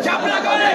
ঝাপলা করে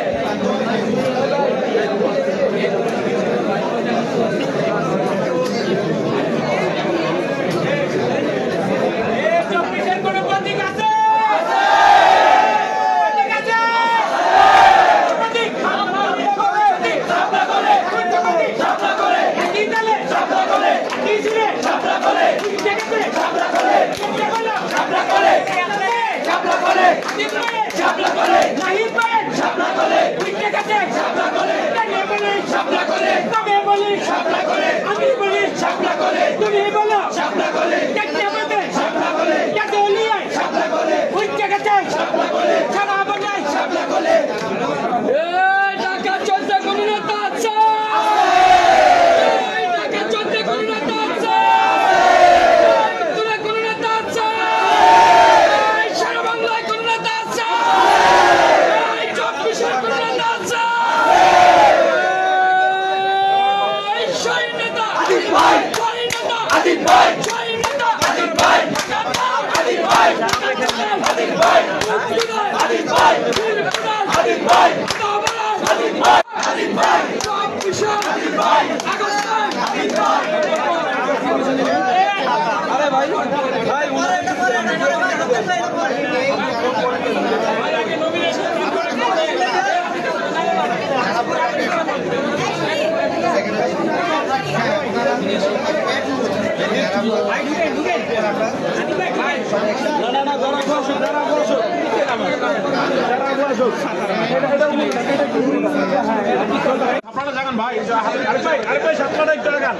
আপনারা জানেন ভাই আরে ভাই সাতটা একটু লাগান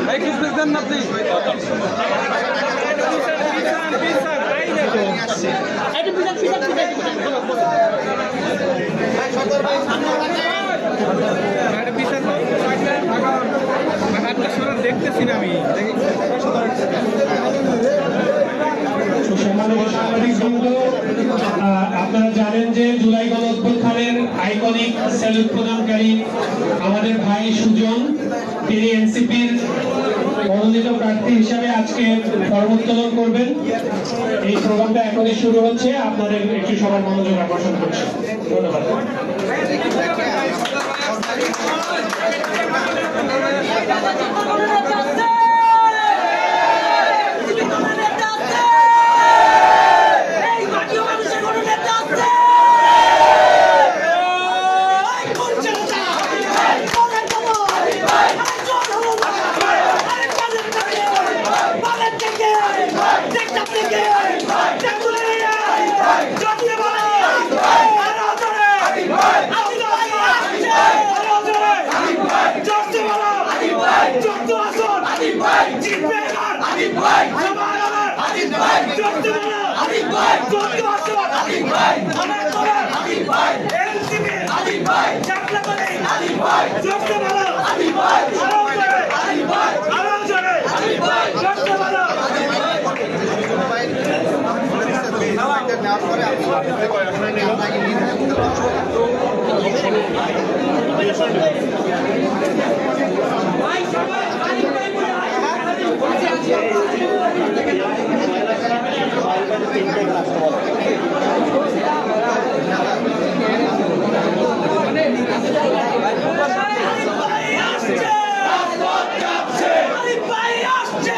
ভাই কিছু দেন না প্লিজ দেখতেছি না আমি আপনারা জানেন যে জুলাই গণঅভ্যুত্থানের আইকনিক স্যালুট প্রদানকারী আমাদের ভাই সুজন, তিনি এনসিপির মনোনীত প্রার্থী হিসাবে আজকে ফরম উত্তোলন করবেন। এই প্রোগ্রামটা এখনই শুরু হচ্ছে, আপনাদের একটু সবার মনোযোগ আকর্ষণ করছে। ধন্যবাদ। আসছে